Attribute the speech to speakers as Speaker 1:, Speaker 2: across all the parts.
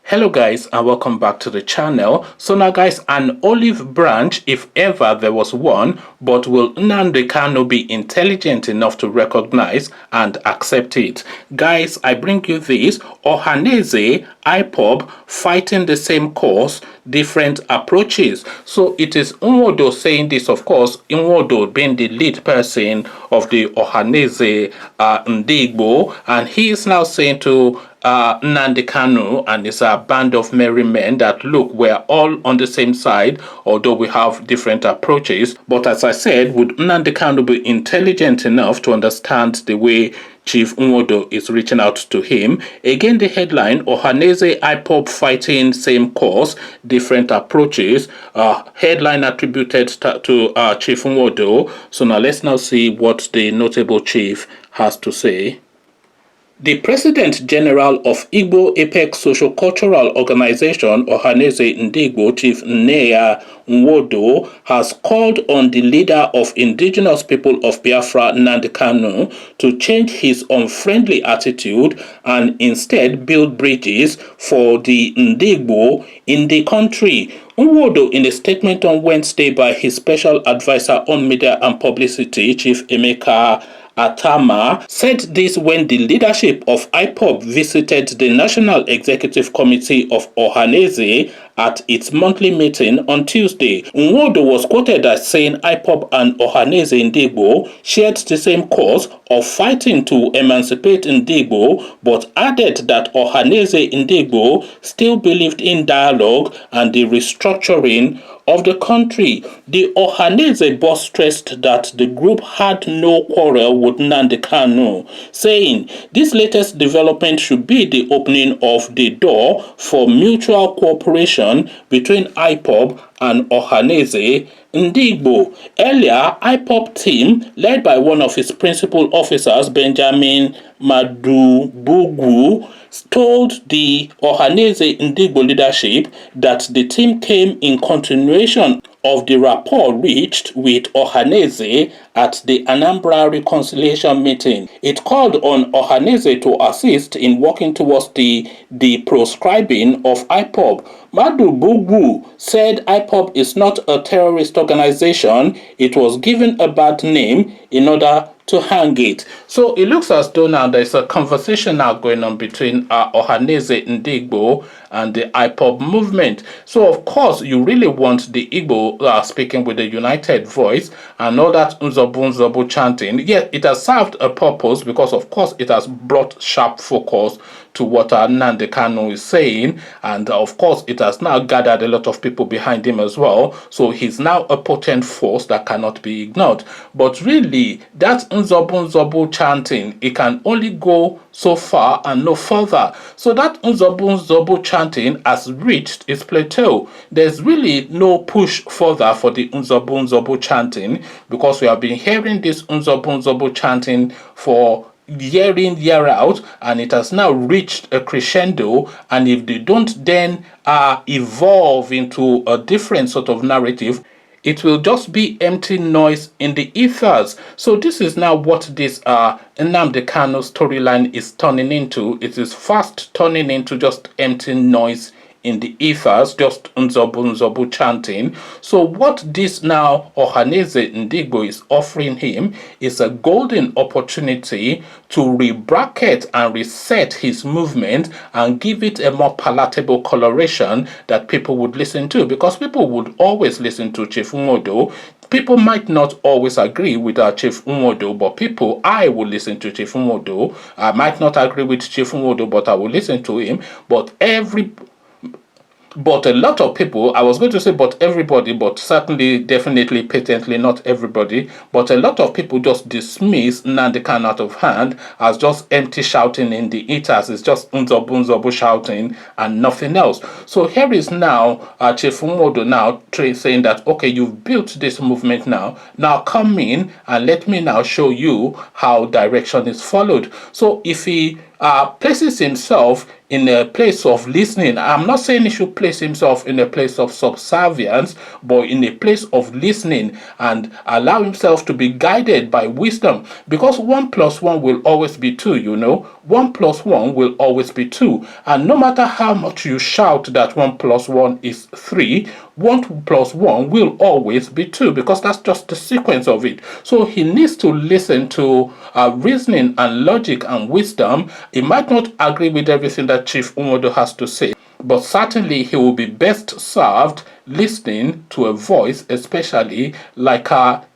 Speaker 1: Hello guys, and welcome back to the channel. So now guys, an olive branch, if ever there was one, but will Nnamdi Kanu be intelligent enough to recognize and accept it? Guys, I bring you this: Ohanaeze, IPOB fighting the same cause, different approaches. So it is Nwodo saying this, of course, Nwodo being the lead person of the Ohanaeze Ndigbo, and he is now saying to Nnamdi Kanu and his band of merry men that, look, we're all on the same side, although we have different approaches. But as I said, would Nnamdi Kanu be intelligent enough to understand the way Chief Nwodo is reaching out to him? Again, the headline: Ohanaeze, IPOB fighting same cause, different approaches. Headline attributed to Chief Nwodo. So now let's now see what the notable chief has to say. The President General of Igbo Apex Socio-Cultural Organization, Ohanaeze Ndigbo, Chief Nnia Nwodo, has called on the leader of indigenous people of Biafra, Nnamdi Kanu, to change his unfriendly attitude and instead build bridges for the Ndigbo in the country. Nwodo, in a statement on Wednesday by his special advisor on media and publicity, Chief Emeka Atama, said this when the leadership of IPOB visited the National Executive Committee of Ohanaeze at its monthly meeting on Tuesday. Nwodo was quoted as saying IPOB and Ohanaeze Ndigbo shared the same cause of fighting to emancipate Ndigbo, but added that Ohanaeze Ndigbo still believed in dialogue and the restructuring of the country. The Ohanaeze boss stressed that the group had no quarrel with Nnamdi Kanu, saying this latest development should be the opening of the door for mutual cooperation between IPOB and Ohanaeze Ndigbo. Earlier, IPOB team, led by one of its principal officers, Benjamin Madubugu, told the Ohanaeze Ndigbo leadership that the team came in continuation of the rapport reached with Ohanaeze at the Anambra reconciliation meeting. It called on Ohanaeze to assist in working towards the proscribing of IPOB. Madubugu said IPOB is not a terrorist organization. It was given a bad name in order to hang it. So it looks as though now there's a conversation now going on between Ohanaeze Ndigbo and the IPOB movement. So of course you really want the Igbo speaking with a united voice, and all that Nzobu chanting. Yes, it has served a purpose, because of course it has brought sharp focus to what Nnamdi Kanu is saying, and of course it has now gathered a lot of people behind him as well. So he's now a potent force that cannot be ignored. But really, that Nzobu chanting, it can only go so far and no further. So that Nzobu chanting has reached its plateau. There's really no push further for the Nzobu chanting, because we have been hearing this Nzobu chanting for year in, year out, and it has now reached a crescendo. And if they don't then evolve into a different sort of narrative, it will just be empty noise in the ethers. So this is now what this Nnamdi Kanu storyline is turning into. It is fast turning into just empty noise in the ethers, just Nzobu chanting. So what this now Ohanaeze Ndigbo is offering him is a golden opportunity to rebracket and reset his movement and give it a more palatable coloration that people would listen to, because people would always listen to Chief Nwodo. People might not always agree with Chief Nwodo, but I will listen to Chief Nwodo. I might not agree with Chief Nwodo, but I will listen to him. But a lot of people, I was going to say but everybody, but certainly, definitely, patently not everybody, but a lot of people just dismiss Nnamdi Kanu out of hand as just empty shouting in the ethers. It's just Nzobu shouting and nothing else. So here is now Chief Nwodo now saying that, okay, you've built this movement now come in and let me now show you how direction is followed. So if he places himself in a place of listening. I'm not saying he should place himself in a place of subservience, but in a place of listening and allow himself to be guided by wisdom. Because 1 plus 1 will always be 2, 1 plus 1 will always be 2. And no matter how much you shout that 1 plus 1 is 3, 1 plus 1 will always be 2, because that's just the sequence of it. So he needs to listen to reasoning and logic and wisdom. He might not agree with everything that Chief Nwodo has to say, but certainly he will be best served listening to a voice, especially like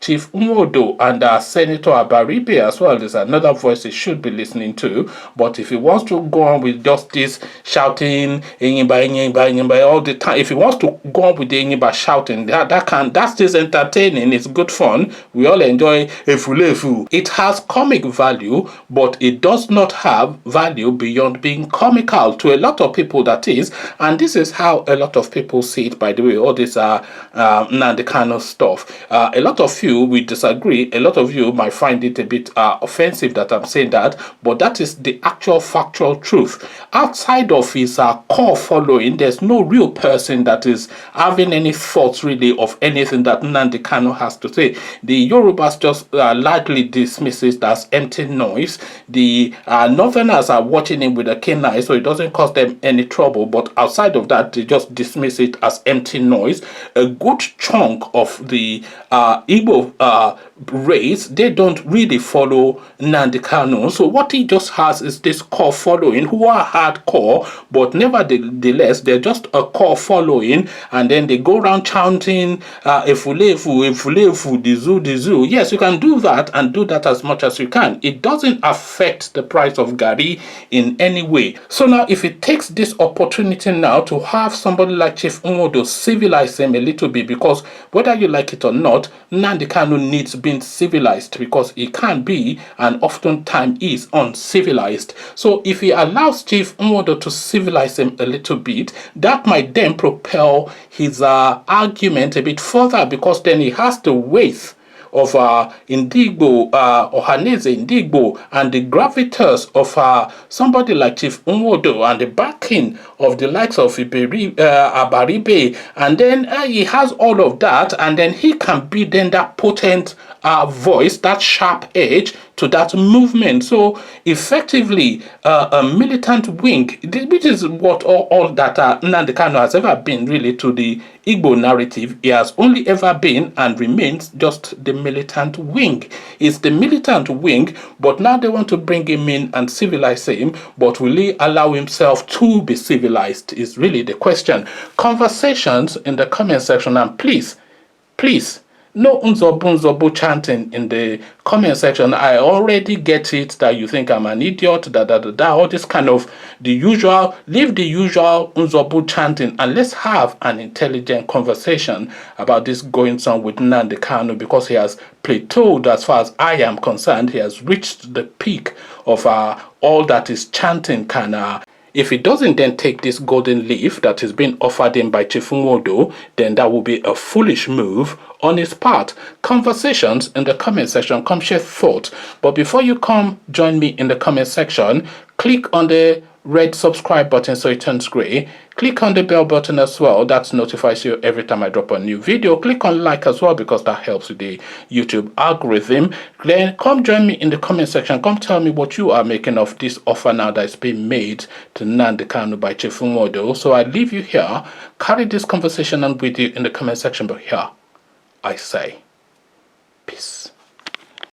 Speaker 1: Chief Nwodo and Senator Abaribe as well. There's another voice he should be listening to. But if he wants to go on with just this shouting all the time, if he wants to go on with the Enyimba shouting, that's just entertaining. It's good fun. We all enjoy efulefu. It has comic value, but it does not have value beyond being comical to a lot of people, that is. And this is how a lot of people see it, by the way. All this Nnamdi Kanu stuff. A lot of you will disagree. A lot of you might find it a bit offensive that I'm saying that, but that is the actual factual truth. Outside of his core following, there's no real person that is having any thoughts really of anything that Nnamdi Kanu has to say. The Yorubas just largely dismiss it as empty noise. The Northerners are watching him with a keen eye, so it doesn't cause them any trouble. But outside of that, they just dismiss it as empty noise. A good chunk of the Igbo race, they don't really follow Nnamdi Kanu. So what he just has is this core following who are hardcore, but nevertheless they're just a core following, and then they go around chanting efulefu, efulefu, dizu, dizu. Yes, you can do that, and do that as much as you can. It doesn't affect the price of Gari in any way. So now if it takes this opportunity now to have somebody like Chief Nwodo civilize him a little bit, because whether you like it or not, Nnamdi Kanu needs being civilized, because he can be and oftentimes is uncivilized. So if he allows Chief Nwodo to civilize him a little bit, that might then propel his argument a bit further, because then he has the weight of Indigbo, Ohaneze Indigbo, and the gravitas of somebody like Chief Nwodo, and the backing of the likes of Abaribe, and then he has all of that, and then he can be then that potent voice, that sharp edge to that movement. So effectively, a militant wing, which is what all that Nnamdi Kanu has ever been really to the Igbo narrative. He has only ever been and remains just the militant wing. It's the militant wing, but now they want to bring him in and civilize him. But will he allow himself to be civilized is really the question. Conversations in the comment section, and please, no unzobu chanting in the comment section. I already get it that you think I'm an idiot, all this kind of the usual. Leave the usual unzobu chanting and let's have an intelligent conversation about this going on with Nnamdi Kanu, because he has plateaued as far as I am concerned. He has reached the peak of all that is chanting can if he doesn't then take this golden leaf that is being offered him by Chief Nwodo, then that will be a foolish move on his part. Conversations in the comment section. Come share thoughts. But before you come join me in the comment section, click on the red subscribe button so it turns gray. Click on the bell button as well. That notifies you every time I drop a new video. Click on like as well, because that helps with the YouTube algorithm. Then come join me in the comment section. Come tell me what you are making of this offer now that is being made to Nnamdi Kanu by Chief Nwodo. So I leave you here. Carry this conversation on with you in the comment section. But here I say peace.